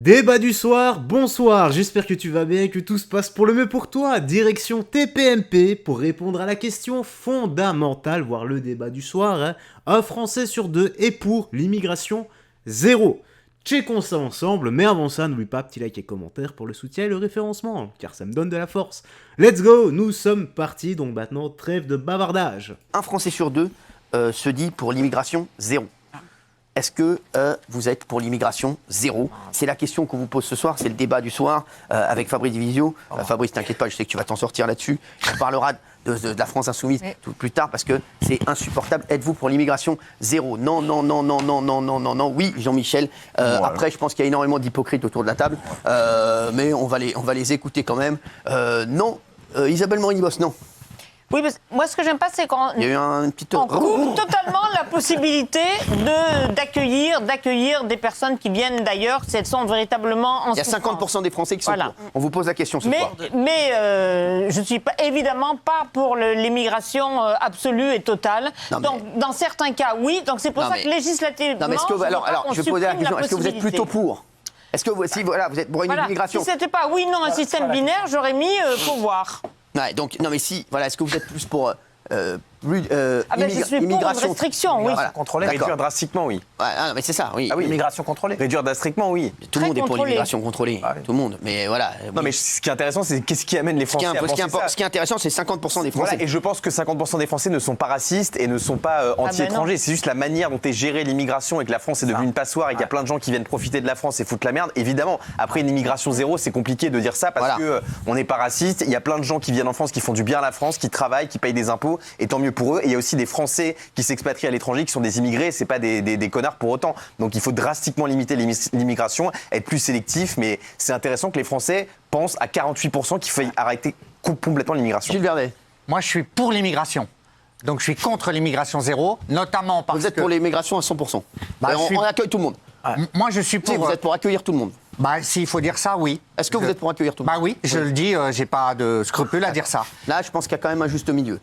Débat du soir, bonsoir, j'espère que tu vas bien et que tout se passe pour le mieux pour toi. Direction TPMP pour répondre à la question fondamentale, voire le débat du soir. Un Français sur deux est pour l'immigration zéro. Checkons ça ensemble, mais avant ça, n'oublie pas, petit like et commentaire pour le soutien et le référencement, car ça me donne de la force. Let's go, nous sommes partis, donc maintenant trêve de bavardage. Un Français sur deux se dit pour l'immigration zéro. Est-ce que vous êtes pour l'immigration zéro? C'est la question qu'on vous pose ce soir, c'est le débat du soir avec Fabrice Divisio. Fabrice, t'inquiète pas, je sais que tu vas t'en sortir là-dessus. On parlera de la France insoumise tout plus tard parce que c'est insupportable. Êtes-vous pour l'immigration zéro? Non, non, non, non, non, non, non, non, non. Oui, Jean-Michel. Après, je pense qu'il y a énormément d'hypocrites autour de la table, mais on va les écouter quand même. Non, Isabelle Morini-Bosse, non. Oui, parce que moi, ce que j'aime pas, c'est quand Il y a eu un petit... on coupe totalement la possibilité d'accueillir des personnes qui viennent d'ailleurs, si elles sont véritablement en Il y a 50% des Français qui sont Voilà. pour. On vous pose la question ce soir. Mais je ne suis évidemment pas pour l'immigration absolue et totale. Non, mais- Donc, dans certains cas, oui. Donc, c'est pour Non, ça mais- que législativement, Non, mais est-ce que alors, je vais poser la question. Est-ce que vous êtes possibilité. plutôt pour? Est-ce que vous, si voilà, vous êtes pour une Voilà. immigration? Si c'était pas oui, non, un système binaire, j'aurais mis pour voir. Ouais, donc non, mais si voilà, est-ce que vous êtes plus pour Je suis pour une immigration restriction, oui. Voilà. Contrôler, D'accord. réduire drastiquement, oui. Ouais, non, mais c'est ça, oui. Ah oui. Immigration contrôlée. Réduire drastiquement, oui. Tout le monde Très est pour contrôlé. l'immigration contrôlée. Ah oui. Tout le monde. Mais voilà. Non, mais ce qui est intéressant, c'est qu'est-ce qui amène les ce qui Français à penser ça. ce qui est intéressant, c'est 50% des Français. Voilà, et je pense que 50% des Français ne sont pas racistes et ne sont pas anti-étrangers. non. C'est juste la manière dont est gérée l'immigration et que la France est devenue une passoire et qu'il y a plein de gens qui viennent profiter de la France et foutre la merde. Évidemment, après une immigration zéro, c'est compliqué de dire ça parce Voilà. que on n'est pas raciste. Il y a plein de gens qui viennent en France qui font du bien à la France, qui travaillent, qui payent des impôts et tant mieux pour eux. Et il y a aussi des Français qui s'expatrient à l'étranger, qui sont des immigrés. C'est pas des connards pour autant. Donc il faut drastiquement limiter l'immigration, être plus sélectif. Mais c'est intéressant que les Français pensent à 48% qu'il faut arrêter complètement l'immigration. Gilles Vernet, Moi, je suis pour l'immigration. Donc, je suis contre l'immigration zéro, notamment parce vous êtes que... pour l'immigration à 100%. Bah, Et je suis- on accueille tout le monde. Moi, je suis Si, pour... vous êtes pour accueillir tout le monde. Bah, s'il faut dire ça, oui. Est-ce que vous êtes pour accueillir tout le monde? Bah oui, je le dis, j'ai pas de scrupule à dire ça. Là, je pense qu'il y a quand même un juste milieu.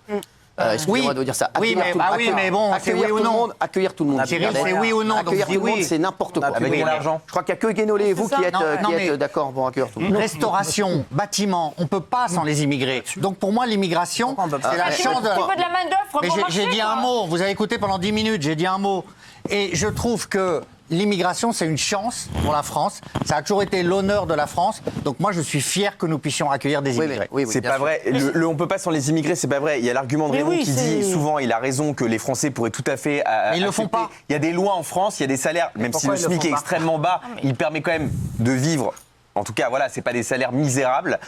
Excusez-moi Oui. de dire ça. Oui, mais- bah oui, mais bon, c'est accueillir oui ou tout le non. monde, accueillir tout le monde. Cyril, Regardez. c'est oui ou non, donc Accueillir je dis tout le monde, oui. c'est n'importe quoi. Avec de l'argent. Je crois qu'il n'y a que Guénolé et vous qui êtes, Non, mais- d'accord pour accueillir tout le monde. Restauration, bâtiment, on peut pas sans les immigrés. Donc pour moi, l'immigration, c'est la Tu chance de... veux de la main-d'œuvre Mais pour j'ai marcher, dit quoi. un mot, vous avez écouté pendant 10 minutes, j'ai dit un mot. Et je trouve que l'immigration, c'est une chance pour la France. Ça a toujours été l'honneur de la France. Donc moi, je suis fier que nous puissions accueillir des Oui, immigrés. oui, C'est bien pas sûr. vrai. On peut pas sans les immigrés, c'est pas vrai. Il y a l'argument de Mais Raymond oui, qui dit c'est- souvent, il a raison, que les Français pourraient tout à fait. Mais ils le font accepter. pas. Il y a des lois en France, il y a des salaires, même si pourquoi le ils le SMIC font est pas extrêmement bas, il permet quand même de vivre. En tout cas, voilà, c'est pas des salaires misérables.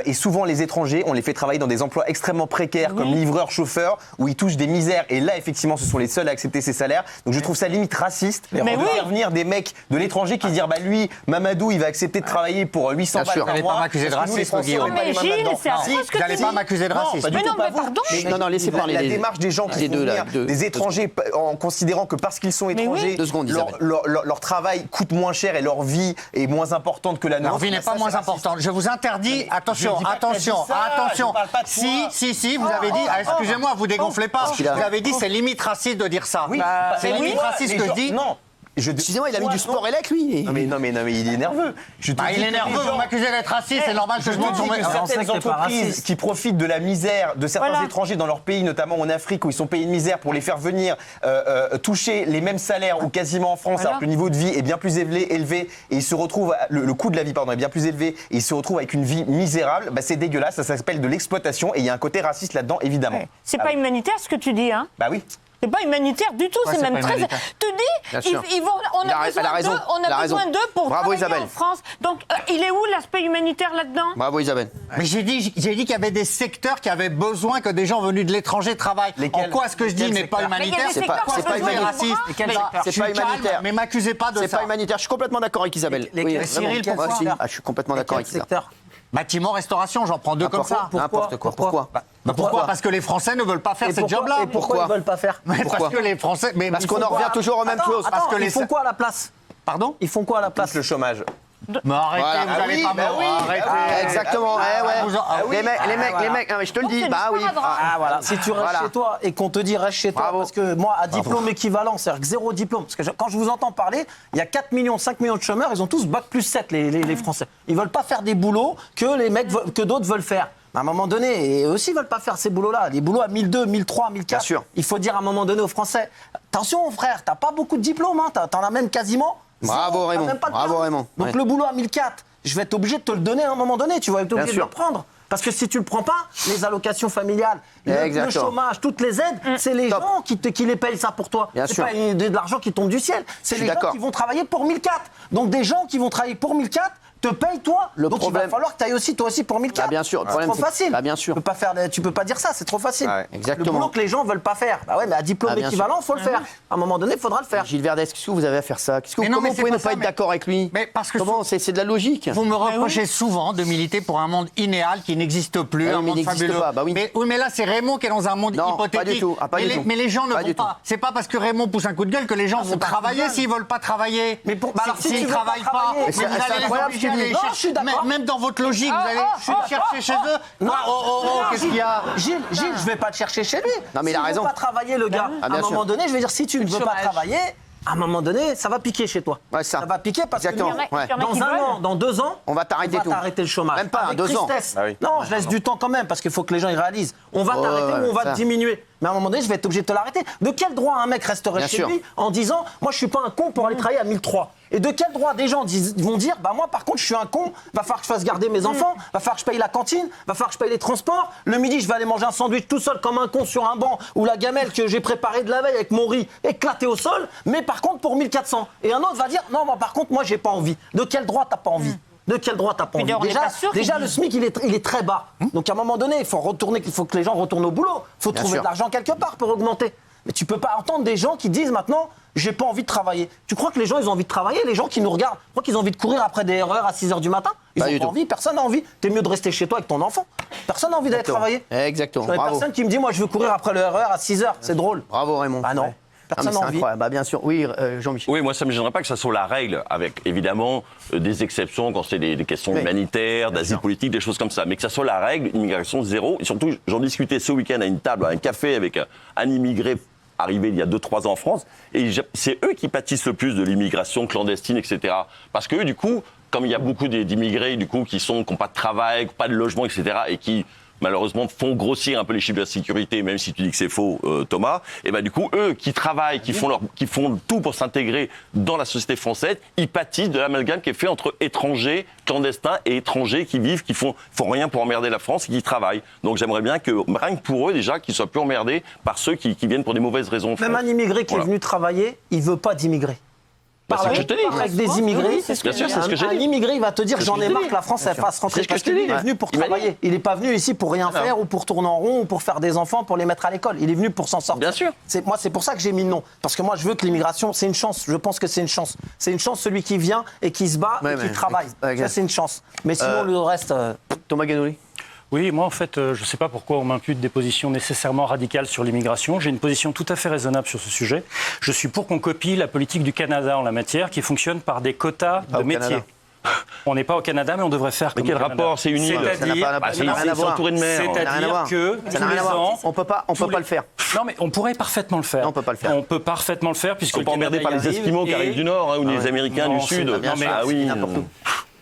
Et souvent, les étrangers, on les fait travailler dans des emplois extrêmement précaires, comme livreurs, chauffeurs, où ils touchent des misères. Et là, effectivement, ce sont les seuls à accepter ces salaires. Donc, je trouve ça limite raciste de oui. faire venir des mecs de l'étranger qui se disent, bah lui, Mamadou, il va accepter de travailler pour 800 Bien balles sûr. par Vous allez mois. pas m'accuser de Parce que nous, les racisme, Français, Guillaume. on met pas les Mais mains Gilles, là-dedans. c'est affreux Si, ce que Vous n'allez tu pas dis. m'accuser de non, racisme. pas du Mais tout, non, pas mais vous. pardon. Mais Non, non, laissez parler La les- démarche des gens qui les font deux, là, venir deux- des étrangers en considérant que parce qu'ils sont Mais étrangers, oui. 2 secondes, leur, Isabelle. leur travail coûte moins cher et leur vie est moins importante que la nôtre. Leur vie n'est pas Ça, moins c'est raciste. importante. Je vous interdis, attention, je dis pas que t'as attention, dit ça, attention. je parle pas de toi. Si, vous avez dit, excusez-moi, vous dégonflez pas. qu'il a- Vous avez dit c'est limite raciste de dire ça. Oui, C'est mais limite toi, raciste les que je gens- dis. Non. Excusez-moi, il a mis du sport élec, lui. Non mais il est nerveux. Je te Bah, dis il est que les nerveux, gens- vous m'accusez d'être raciste, c'est normal que je Je te monte dis sur que mes... certaines entreprises qui profitent de la misère de certains Voilà. étrangers dans leur pays, notamment en Afrique, où ils sont payés une misère pour les faire venir toucher les mêmes salaires ou quasiment en France, Voilà. alors que le niveau de vie est bien plus élevé et ils se retrouvent, le coût de la vie pardon, est bien plus élevé et ils se retrouvent avec une vie misérable, bah, c'est dégueulasse, ça s'appelle de l'exploitation et il y a un côté raciste là-dedans, évidemment. C'est Ah pas oui. humanitaire ce que tu dis, hein. Bah oui. C'est pas humanitaire du tout, Ouais, c'est c'est même pas très. humanitaire. Te Bien dis, sûr. on Elle a a besoin raison, d'eux, on elle a a besoin raison. d'eux pour Bravo, travailler Isabelle. en France. Donc, il est où l'aspect humanitaire là-dedans? Bravo, Isabelle. Mais j'ai dit qu'il y avait des secteurs qui avaient besoin que des gens venus de l'étranger travaillent. Lesquels En quoi est-ce que je dis Lesquels n'est pas secteurs humanitaire? Mais il y a des secteurs Pourquoi c'est est-ce pas que je dis humanitaire. raciste? Lesquels Bah, secteurs je C'est pas suis calme, humanitaire. mais m'accusez pas de C'est ça. pas humanitaire. Je suis complètement d'accord avec Isabelle. Lesquels- vraiment. Cyril, pourquoi Moi aussi. Je suis complètement d'accord avec ça. Bâtiment, restauration, j'en prends deux comme ça. N'importe quoi. Pourquoi Bah, pourquoi? Parce que les Français ne veulent pas faire ce job-là. et pourquoi ils veulent pas faire? Mais Pourquoi parce que les Français... Mais Parce ils qu'on font en quoi? revient toujours aux mêmes choses. Parce que Ils les... font quoi à la place? Pardon? Ils font quoi à la place? Plus le chômage. Mais arrêtez, Voilà. vous Ah allez oui, pas bah me... oui, Arrêtez. Exactement, ouais. Les mecs, non mais je te le dis, bah oui. Ah voilà, si tu restes Voilà. chez toi et qu'on te dit reste chez toi, Bravo. parce que moi, à diplôme équivalent, c'est-à-dire que 0 diplôme, parce que quand je vous entends parler, il y a 4 millions, 5 millions de chômeurs, ils ont tous bac plus 7, les Français. Ils veulent pas faire des boulots que les mecs, que d'autres veulent faire. À un moment donné, et eux aussi, ils veulent pas faire ces boulots-là. Les boulots à 1002, 1003, 1004. Bien sûr. Il faut dire à un moment donné aux Français, attention frère, t'as pas beaucoup de diplômes, hein, t'en as même quasiment. Bravo, zéro, t'as Raymond. même pas de Bravo, permis. Raymond. Donc Ouais. le boulot à 1004, je vais être obligé de te le donner à un moment donné, tu vas être obligé de sûr. le prendre. Parce que si tu le prends pas, les allocations familiales, le Exactement. chômage, toutes les aides, c'est les Top. gens qui les payent ça pour toi. Bien C'est sûr. pas de l'argent qui tombe du ciel. C'est Je suis les gens d'accord. qui vont travailler pour 1004. Donc des gens qui vont travailler pour 1004 te payent toi. Le Donc il problème- va falloir que tu ailles aussi toi aussi pour 1004. Bah, bien sûr, le C'est problème, trop c'est- facile. bah, bien sûr. Tu peux pas dire ça, c'est trop facile. Ouais, exactement. Le boulot que les gens veulent pas faire. Bah ouais, mais à diplôme Ah, bien équivalent, faut le faire. À un moment donné, il faudra le faire. Gilles Verdès, qu'est-ce que vous avez à faire ça? Mais non, Comment mais vous c'est pouvez pas ne pas ça, être mais- d'accord avec lui? Mais parce que Comment c'est de la logique. Vous me reprochez souvent de militer pour un monde idéal qui n'existe plus, Ah oui, un mais monde il n'existe fabuleux. pas, bah oui. Mais là, c'est Raymond qui est dans un monde Non, hypothétique. pas du tout. Ah, pas mais, du les, tout. mais les gens ne Pas vont du pas. tout. C'est pas parce que Raymond pousse un coup de gueule que les gens vont pas un coup de travailler gueule. s'ils veulent pas travailler. Mais bah alors, si s'ils tu veux pas travaillent pas, travailler, mais c'est- vous c'est allez les incroyable obliger ce à qu'il aller dit. Non, chercher- je suis d'accord. Même dans votre logique, vous allez chercher chez eux. Non. Qu'est-ce qu'il y a? Gilles, je vais pas te chercher chez lui. Non, mais il a raison. veut pas travailler, le gars. Ah, À bien un sûr. moment donné, je vais dire, si tu ne veux pas travailler, à un moment donné, ça va piquer chez toi. Ouais, ça. va piquer parce Exactement. que Il y en a- Ouais. il y en a qui dans un veulent. an, dans 2 ans, On va t'arrêter tout. t'arrêter le chômage. Même pas, Avec 2 ans. tristesse. Ah oui. Non, je laisse du temps quand même parce qu'il faut que les gens y réalisent. On va Oh, t'arrêter ou on va ça. te diminuer. Mais à un moment donné, je vais être obligé de te l'arrêter. De quel droit un mec resterait Bien chez sûr. lui en disant, moi je suis pas un con pour aller travailler à 1003? Et de quel droit des gens vont dire, bah moi par contre je suis un con, va falloir que je fasse garder mes enfants, va falloir que je paye la cantine, va falloir que je paye les transports. Le midi, je vais aller manger un sandwich tout seul comme un con sur un banc ou la gamelle que j'ai préparée de la veille avec mon riz éclaté au sol, mais par contre pour 1400. Et un autre va dire, non, moi par contre, moi j'ai pas envie. De quel droit t'as pas envie? De quel droit t'as pas Puis envie? on n'est pas sûr Déjà qu'ils le SMIC il est très bas. Donc à un moment donné, il faut que les gens retournent au boulot. Il faut Bien trouver sûr. de l'argent quelque part pour augmenter. Mais tu peux pas entendre des gens qui disent maintenant, j'ai pas envie de travailler. Tu crois que les gens ils ont envie de travailler? Les gens qui nous regardent, tu crois qu'ils ont envie de courir après des erreurs à 6h du matin? Ils Pas ont du pas tout. envie, personne n'a envie. T'es mieux de rester chez toi avec ton enfant. Personne n'a envie d'aller travailler. Exactement. Je connais Bravo. personne qui me dit, moi je veux courir après le RER à 6h, c'est drôle. Bravo Raymond. Bah non. Ouais. Personne Non, mais n'a c'est envie. incroyable. Bah bien sûr. Oui, Jean-Michel. Oui, moi, ça ne me gênerait pas que ça soit la règle, avec évidemment des exceptions quand c'est des questions Oui. humanitaires, d'asile politique, des choses comme ça. Mais que ça soit la règle, immigration zéro. Et surtout, j'en discutais ce week-end à une table, à un café avec un immigré arrivé il y a 2-3 ans en France. Et c'est eux qui pâtissent le plus de l'immigration clandestine, etc. Parce que du coup, comme il y a beaucoup d'immigrés du coup, qui n'ont pas de travail, qui n'ont pas de logement, etc. et qui malheureusement font grossir un peu les chiffres de la sécurité, même si tu dis que c'est faux, Thomas, et ben du coup, eux qui travaillent, qui font tout pour s'intégrer dans la société française, ils pâtissent de l'amalgame qui est fait entre étrangers clandestins et étrangers qui vivent, qui font rien pour emmerder la France et qui travaillent. Donc j'aimerais bien que, rien que pour eux déjà, qu'ils soient plus emmerdés par ceux qui viennent pour des mauvaises raisons. en Même France. un immigré qui Voilà. est venu travailler, il veut pas d'immigrés. Bah, c'est ce que je te dis. Avec des immigrés, Bien sûr, c'est ce que j'ai un dit. immigré, il va te dire C'est ce j'en que ai je marre dis. que la France elle fasse rentrer C'est ce que parce je te qu'il dis. est venu pour Il m'a travailler. Il n'est pas venu ici pour rien faire ou pour tourner en rond ou pour faire des enfants, pour les mettre à l'école. Il est venu pour s'en sortir. Bien sûr. Moi, c'est pour ça que j'ai mis le nom. Parce que moi, je veux que l'immigration, c'est une chance. Je pense que c'est une chance. C'est une chance celui qui vient et qui se bat Ouais, et qui mais- travaille. exact. Ça, c'est une chance. Mais sinon, le reste. Thomas Ganoli. Oui, moi en fait, je ne sais pas pourquoi on m'impute des positions nécessairement radicales sur l'immigration. J'ai une position tout à fait raisonnable sur ce sujet. Je suis pour qu'on copie la politique du Canada en la matière, qui fonctionne par des quotas de au métiers. Canada. On n'est pas au Canada, mais on devrait faire Mais comme quel au Canada. rapport? C'est une île. Ça n'a C'est-à-dire, pas- Ah, c'est n'a une rien île, à c'est voir. entouré de mer. Ça n'a rien à c'est-à-dire voir. que Ça n'a tous rien à les voir. ans, On peut pas le faire. Non, mais on pourrait parfaitement le faire. Non, on peut pas le faire. On peut parfaitement le faire puisque Ils sont le pas emmerdés Canada par y les arrive Esquimaux qui et arrivent du Nord hein, ou les Américains Non, du Sud. c'est- bien sûr, Ah oui. n'importe où.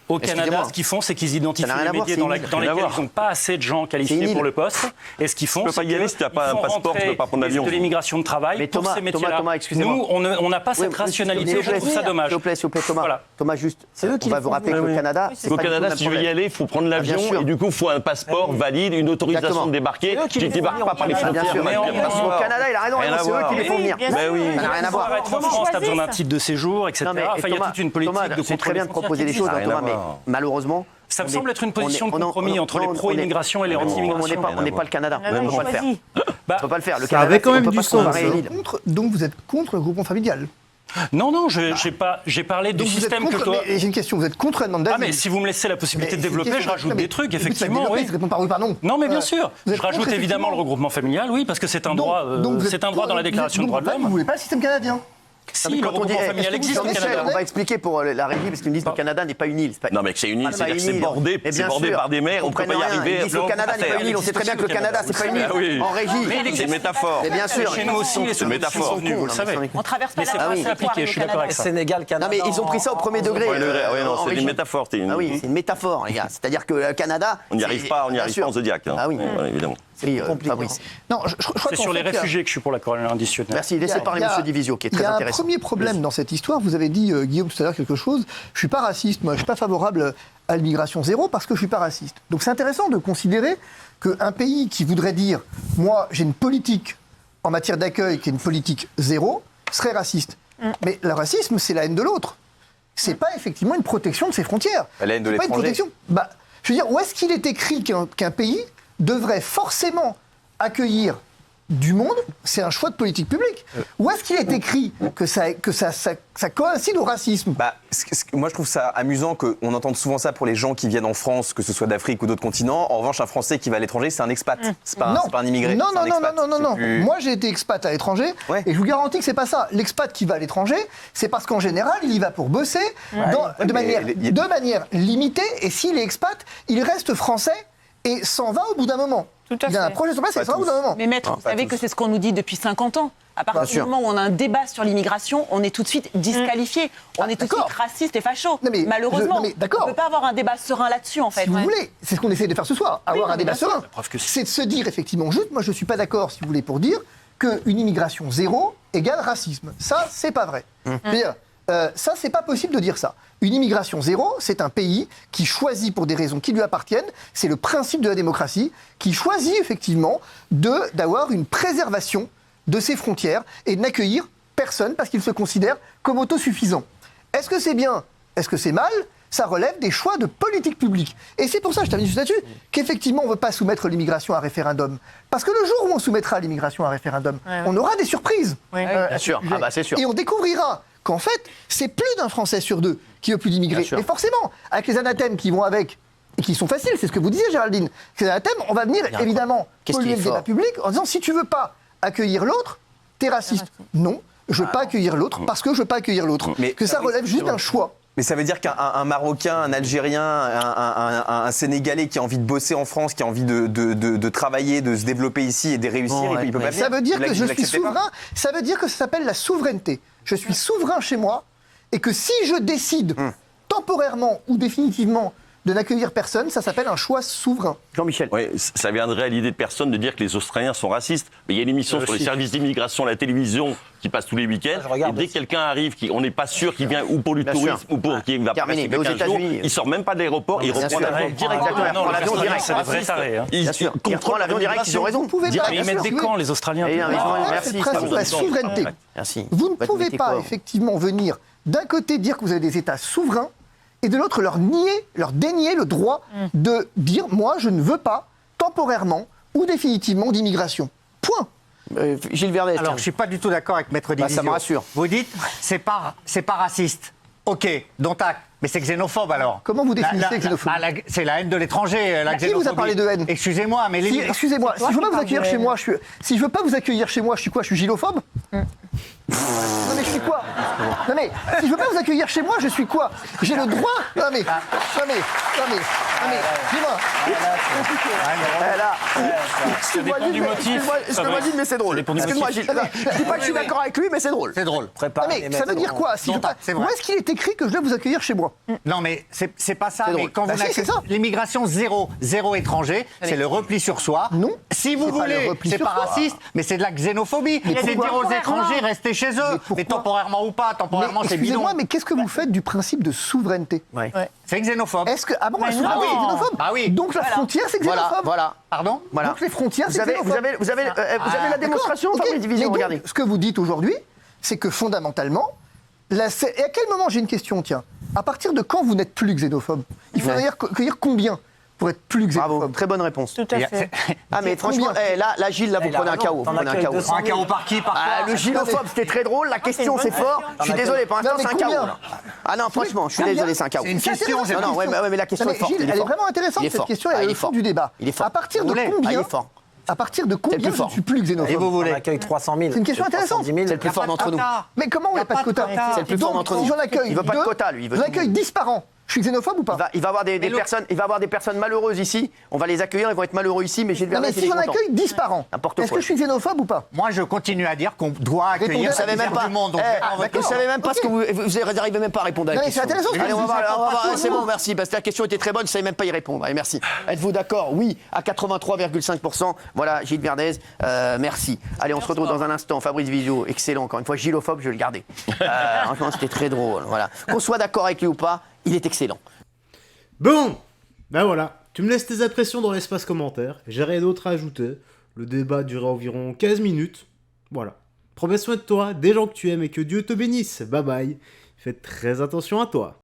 Au Canada, Excusez-moi. ce qu'ils font, c'est qu'ils identifient Ça n'a rien les à voir, métiers c'est dans, une île. dans Rien à lesquels voir. ils n'ont pas assez de gens C'est une qualifiés île. pour le poste. Et ce qu'ils font, Tu peux pas c'est y aller que si tu n'as pas ils un font passeport, tu rentrer peux pas prendre l'avion. de l'immigration de travail Mais pour Thomas, ces métiers-là. Thomas, excusez-moi. Nous, on n'a pas cette rationalité. Je trouve ça dommage. S'il vous plaît, Thomas. Voilà. Thomas, juste. C'est eux qui On va les vous font rappeler venir. que le Canada, c'est Au pas du tout Canada, le si même tu veux y problème. aller, il faut prendre bien l'avion sûr. et du coup, il faut un passeport valide, une autorisation Exactement. de débarquer. C'est eux qui Tu les ne font débarques venir pas au par les Ah, Canada. bien sûr. frontières. Mais Au Canada, il a raison. Rien à C'est eux voir. qui les font Oui, venir. bien Ben sûr. oui. Ça n'a rien à voir. Pour être en Comment France, tu as besoin choisir d'un titre de séjour, etc. Non, mais Enfin, il y a toute une politique Thomas, de c'est très bien de contrôle proposer des choses, Rien à Thomas, mais voir. malheureusement. Ça me on semble est- être une on position est- de on est- compromis entre les on est- pro-immigration et les On n'est anti-immigration. pas le Canada. Ah, On non, peut pas le faire. choisi. On peut pas le faire. Le Ça avait Canada, quand on même peut du pas sens, comparer hein. une île. Donc vous êtes contre le groupement familial. Non, non, j'ai parlé du Donc vous êtes système contre, que toi. mais j'ai une question, vous êtes contre la demande d'asile. Ah, mais si vous me laissez la possibilité Mais de c'est une développer, je question- rajoute non, mais des trucs, écoute, ça va effectivement, développer, oui. tu réponds par oui, par non. Non, mais bien sûr. Vous Je êtes rajoute contre, évidemment le effectivement. regroupement familial, oui, parce que c'est un Donc- droit, donc vous êtes c'est un droit dans la contre- Déclaration des donc, droits de en fait, Vous l'homme. voulez pas le système canadien. Si, le regroupement familial existe au Canada. On va expliquer pour la régie, parce qu'ils me disent que le Canada n'est pas une île. Non, mais que c'est une île, Ah, c'est-à-dire que c'est une île. bordé, Mais c'est bien bordé sûr. par des mers, on ne peut pas y Comprenez rien. arriver. Ils disent que le Canada n'est pas une île, on sait très bien que le Canada, c'est pas une île. Ah oui. En régie. C'est une métaphore. Mais bien sûr. Chez nous aussi, les C'est une métaphore. sont venus, vous le savez. On traverse pas Mais c'est la pas Manche assez pour appliqué, aller je suis au d'accord avec Canada. ça. Sénégal, Non, Canada. mais ils ont pris ça au premier degré. Ouais, non, en c'est une régie. métaphore. Ah oui, c'est une métaphore, les gars. C'est-à-dire que le Canada. On n'y arrive pas, Bien sûr. en Zodiac. Ah oui, évidemment. oui, Fabrice. Non, je crois C'est qu'en sur les fait, il y a- réfugiés que je suis pour la colonne additionnelle. Merci, laissez parler M. Divisio, qui est Il y très a un intéressant. premier problème dans cette histoire. Vous avez dit, Guillaume, tout à l'heure quelque chose. Je suis pas raciste, moi. Je suis pas favorable à l'immigration zéro parce que je suis pas raciste. Donc c'est intéressant de considérer qu'un pays qui voudrait dire, moi, j'ai une politique en matière d'accueil qui est une politique zéro, serait raciste. Mais le racisme, c'est la haine de l'autre. C'est pas effectivement une protection de ses frontières. La haine de C'est pas une l'étranger. protection. Bah, je veux dire, où est-ce qu'il est écrit qu'un pays devrait forcément accueillir du monde? C'est un choix de politique publique. Où est-ce qu'il est écrit que ça coïncide au racisme? Bah, moi, je trouve ça amusant qu'on entende souvent ça pour les gens qui viennent en France, que ce soit d'Afrique ou d'autres continents. En revanche, un Français qui va à l'étranger, c'est un expat. C'est pas, c'est pas un immigré. Non, c'est un non, non, expat. non, non, C'est non. plus- Moi, j'ai été expat à l'étranger Ouais. et je vous garantis que c'est pas ça. L'expat qui va à l'étranger, c'est parce qu'en général, il y va pour bosser de manière limitée. Et s'il est expat, il reste français et s'en va au bout d'un moment. Tout à Il a un fait. projet sur place et il s'en va au bout d'un moment. Mais maître, vous pas savez tous. que c'est ce qu'on nous dit depuis 50 ans. À partir Bien du sûr. moment où on a un débat sur l'immigration, on est tout de suite disqualifié. On est tout de d'accord. suite raciste et facho. Non, mais Malheureusement, non, mais d'accord. on ne peut pas avoir un débat serein là-dessus, en fait. Si vous voulez, c'est ce qu'on essaie de faire ce soir, avoir non, un mais débat bien sûr. serein. preuve que si. C'est de se dire effectivement juste, moi je ne suis pas d'accord, si vous voulez, pour dire qu'une immigration zéro égale racisme. Ça, c'est pas vrai. C'est-à-dire, ça, c'est pas possible de dire ça. Une immigration zéro, c'est un pays qui choisit pour des raisons qui lui appartiennent, c'est le principe de la démocratie, qui choisit effectivement d'avoir une préservation de ses frontières et de n'accueillir personne parce qu'il se considère comme autosuffisant. Est-ce que c'est bien? Est-ce que c'est mal? Ça relève des choix de politique publique. Et c'est pour ça, je termine juste là-dessus, qu'effectivement, on ne veut pas soumettre l'immigration à référendum. Parce que le jour où on soumettra l'immigration à référendum, on aura des surprises. Bien sûr. Ah bah c'est sûr. Et on découvrira qu'en fait, c'est plus d'un Français sur deux qui veut plus d'immigrer. Bien sûr. Mais forcément, avec les anathèmes qui vont avec, et qui sont faciles, c'est ce que vous disiez, Géraldine, les anathèmes, on va venir Bien, évidemment qu'est-ce polluer qu'il est le débat fort. public en disant si tu veux pas accueillir l'autre, t'es raciste. Non, je veux pas accueillir l'autre parce que je veux pas accueillir l'autre. Mais- Que ça relève juste d'un choix. Mais ça veut dire qu'un Marocain, un Algérien, un Sénégalais qui a envie de bosser en France, qui a envie de travailler, de se développer ici et de réussir, Bon, il peut pas venir. Ça veut dire Vous que je suis l'acceptez pas souverain, ça veut dire que ça s'appelle la souveraineté. Je suis souverain chez moi et que si je décide temporairement ou définitivement de n'accueillir personne, ça s'appelle un choix souverain. Jean-Michel. Oui, ça viendrait à l'idée de personne de dire que les Australiens sont racistes. Mais il y a une émission sur les services d'immigration à la télévision qui passe tous les week-ends. je regarde Et dès que quelqu'un arrive, on n'est pas sûr qu'il vient ou pour du Bien tourisme sûr. ou pour qu'il va Terminé. passer Mais aux 15 jours, États-Unis, il sort même pas de l'aéroport, il bien reprend sûr. l'avion directement. Exactement. Non, Prends les l'avion Australiens, direct. c'est des vrais tarés. hein. Bien sûr. Ils prennent l'avion direct, ils ont raison. Vous pouvez pas, Et ils bien mettent sûr, des oui. camps, les Australiens. Et, Voilà, merci. c'est le principe de la souveraineté. Merci. Vous ne Votre pouvez métier pas fort. effectivement venir d'un côté dire que vous avez des États souverains et de l'autre leur dénier le droit de dire moi je ne veux pas temporairement ou définitivement d'immigration. Point. Gilles Verdet. Alors, je ne suis pas du tout d'accord avec Maître Bah, ça Divisio. me rassure. Vous dites, c'est pas raciste. Ok, dont acte. Mais c'est xénophobe alors. Comment vous définissez xénophobe? C'est la haine de l'étranger, la Qui vous a xénophobie. parlé de haine? Excusez-moi, mais Si, excusez-moi, si je veux pas vous accueillir chez moi, si je veux pas vous accueillir chez moi, je suis quoi? Je suis gilophobe? Non mais je suis quoi? Non mais si je veux pas vous accueillir chez moi, je suis quoi? J'ai le droit? Non mais dis-moi. Ça dépend du motif. Excuse-moi, Gilles, mais c'est drôle. dépend du Excuse-moi, motif. Gilles. Je dis pas que je suis d'accord avec lui, mais c'est drôle. C'est drôle. Non mais ça veut dire quoi? Si je veux pas- c'est Où vrai. est-ce qu'il est écrit que je dois vous accueillir chez moi? Non, mais c'est pas ça. C'est Mais drôle. quand Bah vous si, n'acceptez c'est ça. l'immigration zéro étranger, c'est le repli sur soi. Non, Si vous c'est pas le voulez, repli c'est sur pas soi. raciste, mais c'est de la xénophobie. C'est pourquoi dire aux étrangers, restez chez eux. pourquoi Mais temporairement ou pas, temporairement Mais c'est bidon. excusez-moi, mais qu'est-ce que vous faites du principe de souveraineté? C'est xénophobe. Est-ce que la souveraineté non. c'est xénophobe? Bah oui. Donc la frontière c'est xénophobe. Voilà. Pardon Voilà. Donc les frontières Vous c'est avez xénophobe. la démonstration, D'accord, ok. Fabrice Division, Mais donc, regardez. ce que vous dites aujourd'hui, c'est que fondamentalement, et à quel moment, j'ai une question, tiens, à partir de quand vous n'êtes plus xénophobe? Il faudrait accueillir combien pour être plus xénophobe? Bravo, très bonne réponse. Tout à fait. Ah mais franchement, là Gilles, là vous prenez un KO. Vous prenez un KO. Un chaos par qui, par Ah, quoi le gilophobe, c'était très drôle. La question, c'est fort. Je suis désolé, pour l'instant, Non, mais c'est un KO. combien là. Ah non, franchement, je suis Combien désolé, c'est un KO. C'est une question, intéressant, Non, non, cette mais la question Non, est mais forte. Gilles, il est elle est fort. vraiment intéressante Il est cette fort. question, Ah, elle est il le est fond fort. du débat. Il est fort. À partir de Vous voulez Ah, il combien est fort. À partir de combien plus je fort. ne suis plus xénophobe? Et vous voulez? On accueille 300 000. C'est une question intéressante. 310 000. C'est le plus fort d'entre nous. Mais comment il n'y a pas de quota? C'est le plus fort Donc, d'entre si nous. j'en accueille Il veut pas de deux, quota, lui. Il veut j'en tout le accueille monde. 10 par an. Je suis xénophobe ou pas? Il va avoir des personnes malheureuses ici. On va les accueillir, ils vont être malheureux ici, mais Gilles Non, mais Verdez, si il est j'en content. accueille 10 par an, N'importe est-ce quoi. que je suis xénophobe ou pas? Moi, je continue à dire qu'on doit accueillir Vous Vous savez la même misère pas. du monde. Donc, Eh, je vais pas en vous voter. savez même pas ce que vous n'arrivez même pas à répondre à la Non, mais c'est question. intéressant, ce que Allez, on je va dis, voir. c'est pas C'est tout. bon, merci. Parce que la question était très bonne, je savais même pas y répondre. Allez, merci. Êtes-vous d'accord? Oui, à 83,5%. Voilà, Gilles Verdez, merci. Allez, on se retrouve dans un instant. Fabrice Vizio, excellent. Encore une fois, gilophobe, je vais le garder. Franchement, c'était très drôle. Voilà. Qu'on soit d'accord avec lui ou pas, il est excellent. Bon, ben voilà, tu me laisses tes impressions dans l'espace commentaire, j'ai rien d'autre à ajouter, le débat durera environ 15 minutes, voilà. Prends bien soin de toi, des gens que tu aimes et que Dieu te bénisse, bye bye, fais très attention à toi.